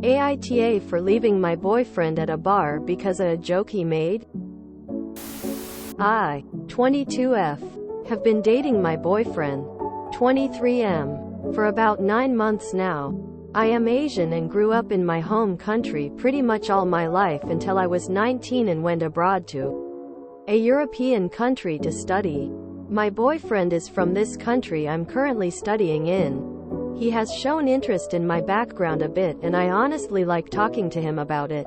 AITA for leaving my boyfriend at a bar because of a joke he made. I, 22F, have been dating my boyfriend, 23M, for about 9 months now. I am Asian and grew up in my home country pretty much all my life until I was 19 and went abroad to a European country to study. My boyfriend is from this country I'm currently studying in. He has shown interest in my background a bit and I honestly like talking to him about it.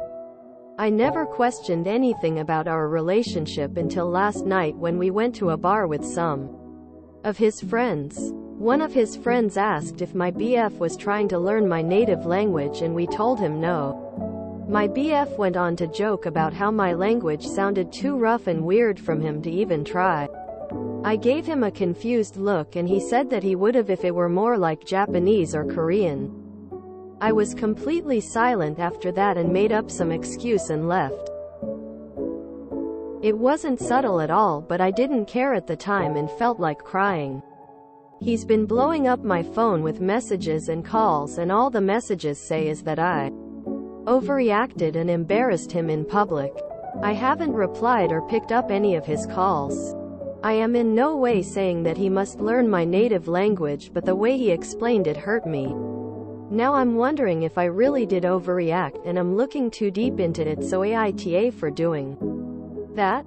I never questioned anything about our relationship until last night when we went to a bar with some of his friends. One of his friends asked if my BF was trying to learn my native language and we told him no. My BF went on to joke about how my language sounded too rough and weird from him to even try. I gave him a confused look and he said that he would have if it were more like Japanese or Korean. I was completely silent after that and made up some excuse and left. It wasn't subtle at all, but I didn't care at the time and felt like crying. He's been blowing up my phone with messages and calls, and all the messages say is that I overreacted and embarrassed him in public. I haven't replied or picked up any of his calls. I am in no way saying that he must learn my native language, but the way he explained it hurt me. Now I'm wondering if I really did overreact and I'm looking too deep into it, so AITA for doing that.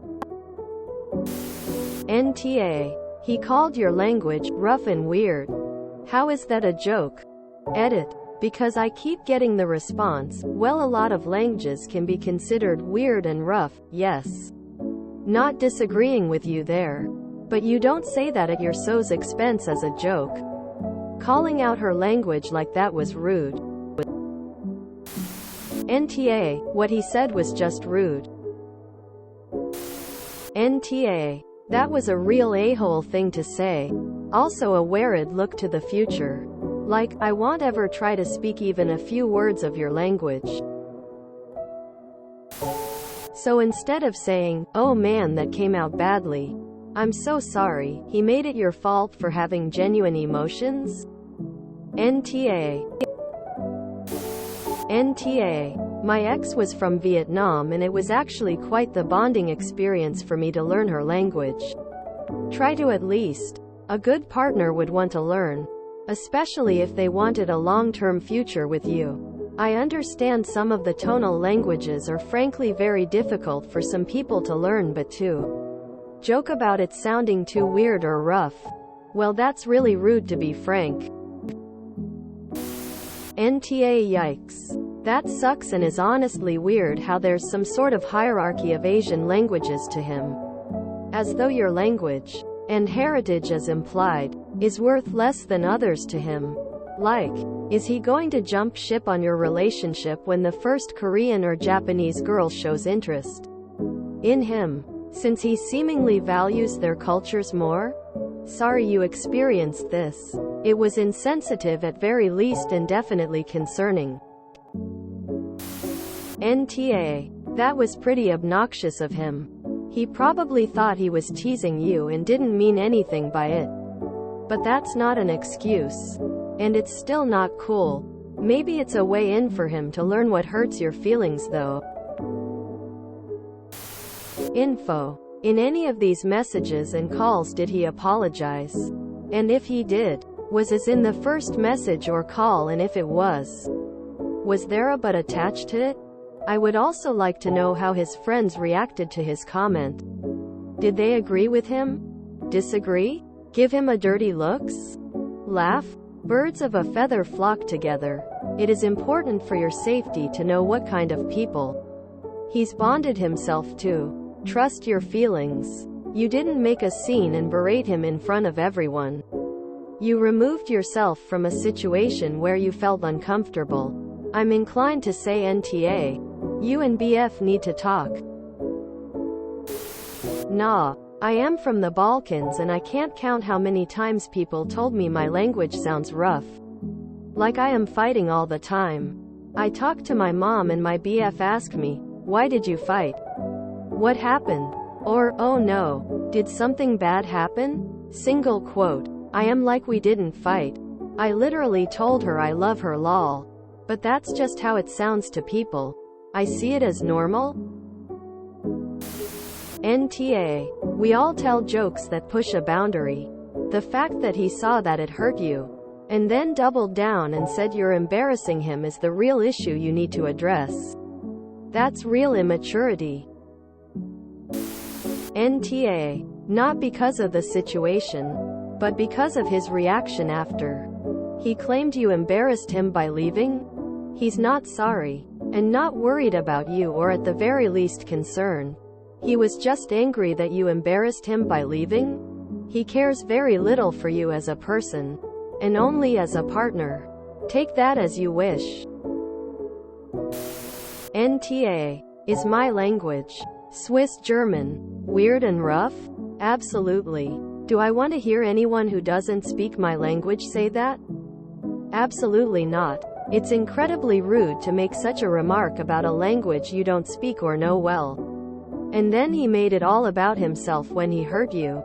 NTA. He called your language rough and weird. How is that a joke? Edit. Because I keep getting the response, well, a lot of languages can be considered weird and rough, yes. Not disagreeing with you there. But you don't say that at your so's expense as a joke. Calling out her language like that was rude. NTA, what he said was just rude. NTA, that was a real a-hole thing to say. Also a worried look to the future. Like, I won't ever try to speak even a few words of your language. So instead of saying, oh man, that came out badly, I'm so sorry, he made it your fault for having genuine emotions? NTA. NTA. My ex was from Vietnam and it was actually quite the bonding experience for me to learn her language. Try to at least. A good partner would want to learn. Especially if they wanted a long-term future with you. I understand some of the tonal languages are frankly very difficult for some people to learn, but to joke about it sounding too weird or rough, well, that's really rude, to be frank. NTA. Yikes. That sucks and is honestly weird how there's some sort of hierarchy of Asian languages to him. As though your language, and heritage as implied, is worth less than others to him. Like, is he going to jump ship on your relationship when the first Korean or Japanese girl shows interest in him, since he seemingly values their cultures more? Sorry you experienced this. It was insensitive at very least and definitely concerning. NTA. That was pretty obnoxious of him. He probably thought he was teasing you and didn't mean anything by it. But that's not an excuse. And it's still not cool. Maybe it's a way in for him to learn what hurts your feelings though. Info. In any of these messages and calls did he apologize? And if he did, was as in the first message or call, and if it was there a but attached to it? I would also like to know how his friends reacted to his comment. Did they agree with him? Disagree? Give him a dirty looks? Laugh? Birds of a feather flock together. It is important for your safety to know what kind of people he's bonded himself to. Trust your feelings. You didn't make a scene and berate him in front of everyone. You removed yourself from a situation where you felt uncomfortable. I'm inclined to say NTA. You and BF need to talk. Nah. I am from the Balkans and I can't count how many times people told me my language sounds rough. Like I am fighting all the time. I talk to my mom and my BF ask me, why did you fight? What happened? Or, oh no, did something bad happen? Single quote. I am like, we didn't fight. I literally told her I love her, lol. But that's just how it sounds to people. I see it as normal. NTA. We all tell jokes that push a boundary. The fact that he saw that it hurt you, and then doubled down and said you're embarrassing him is the real issue you need to address. That's real immaturity. NTA. Not because of the situation, but because of his reaction after. He claimed you embarrassed him by leaving? He's not sorry, and not worried about you, or at the very least concerned. He was just angry that you embarrassed him by leaving? He cares very little for you as a person, and only as a partner. Take that as you wish. NTA. Is my language, Swiss German, weird and rough? Absolutely. Do I want to hear anyone who doesn't speak my language say that? Absolutely not. It's incredibly rude to make such a remark about a language you don't speak or know well. And then he made it all about himself when he hurt you.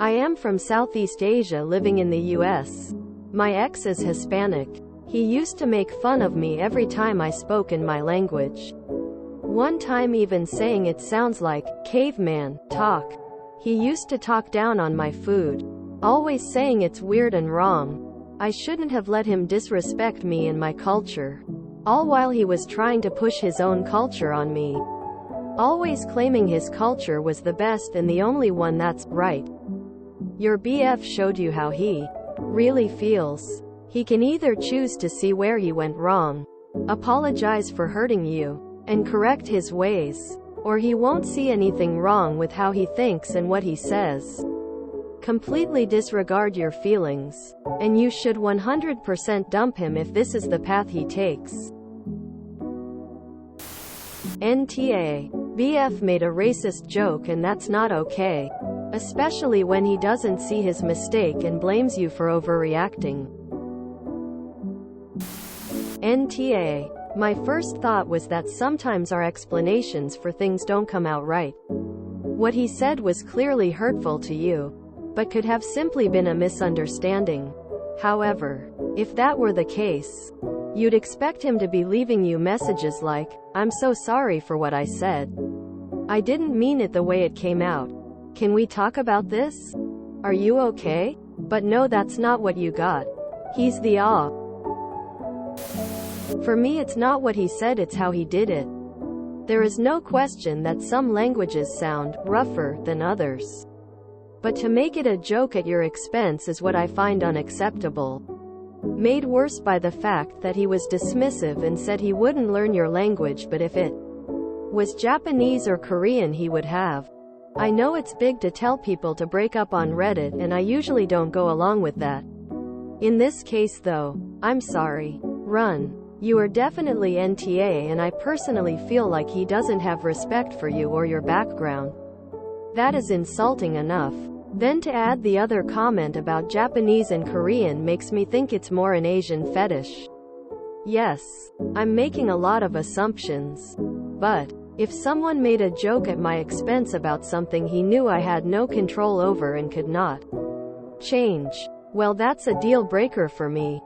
I am from Southeast Asia living in the US. My ex is Hispanic. He used to make fun of me every time I spoke in my language. One time even saying it sounds like caveman talk. He used to talk down on my food, always saying it's weird and wrong. I shouldn't have let him disrespect me and my culture, all while he was trying to push his own culture on me, always claiming his culture was the best and the only one that's right. Your BF showed you how he really feels. He can either choose to see where he went wrong, apologize for hurting you, and correct his ways, or he won't see anything wrong with how he thinks and what he says. Completely disregard your feelings, and you should 100% dump him if this is the path he takes. NTA. BF made a racist joke and that's not okay. Especially when he doesn't see his mistake and blames you for overreacting. NTA. My first thought was that sometimes our explanations for things don't come out right. What he said was clearly hurtful to you, but could have simply been a misunderstanding. However, if that were the case, you'd expect him to be leaving you messages like, "I'm so sorry for what I said. I didn't mean it the way it came out. Can we talk about this? Are you okay?" But no, that's not what you got. He's the aw. For me, it's not what he said, it's how he did it. There is no question that some languages sound rougher than others. But to make it a joke at your expense is what I find unacceptable. Made worse by the fact that he was dismissive and said he wouldn't learn your language, but if it was Japanese or Korean he would have. I know it's big to tell people to break up on Reddit, and I usually don't go along with that. In this case though, I'm sorry. Run. You are definitely NTA, and I personally feel like he doesn't have respect for you or your background. That is insulting enough. Then to add the other comment about Japanese and Korean makes me think it's more an Asian fetish. Yes, I'm making a lot of assumptions. But if someone made a joke at my expense about something he knew I had no control over and could not change, well, that's a deal breaker for me.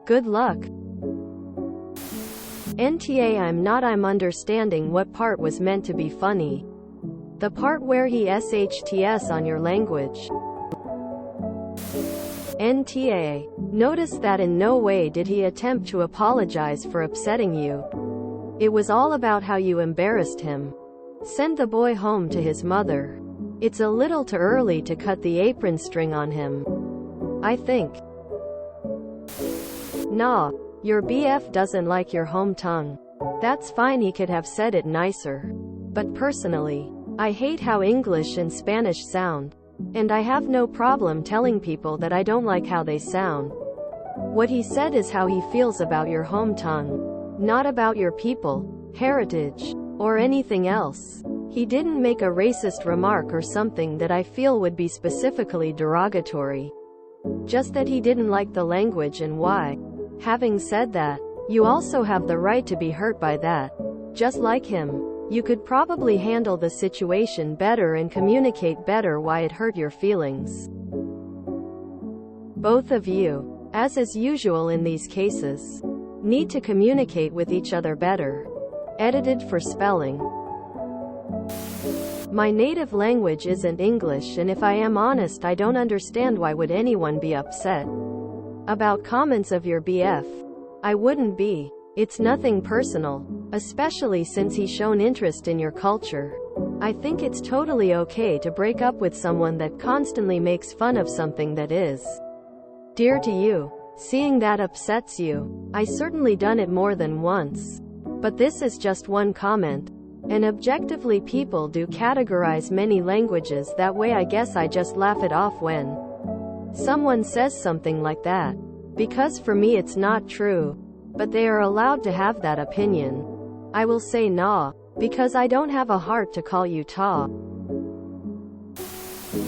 Good luck. NTA. I'm understanding what part was meant to be funny. The part where he SHTS on your language. NTA. Notice that in no way did he attempt to apologize for upsetting you. It was all about how you embarrassed him. Send the boy home to his mother. It's a little too early to cut the apron string on him, I think. Nah. Your BF doesn't like your home tongue. That's fine, he could have said it nicer. But personally, I hate how English and Spanish sound. And I have no problem telling people that I don't like how they sound. What he said is how he feels about your home tongue, not about your people, heritage, or anything else. He didn't make a racist remark or something that I feel would be specifically derogatory. Just that he didn't like the language and why. Having said that, you also have the right to be hurt by that. Just like him, you could probably handle the situation better and communicate better why it hurt your feelings. Both of you. As is usual in these cases. Need to communicate with each other better. Edited for spelling. My native language isn't English, and if I am honest, I don't understand why would anyone be upset about comments of your BF. I wouldn't be. It's nothing personal, especially since he's shown interest in your culture. I think it's totally okay to break up with someone that constantly makes fun of something that is dear to you. Seeing that upsets you. I certainly done it more than once. But this is just one comment. And objectively, people do categorize many languages that way. I guess I just laugh it off when someone says something like that. Because for me it's not true. But they are allowed to have that opinion. I will say nah, because I don't have a heart to call you ta.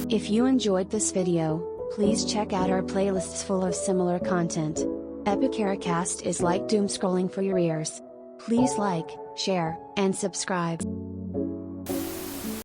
If you enjoyed this video, please check out our playlists full of similar content. AmITheAsshole is like doom scrolling for your ears. Please like, share, and subscribe.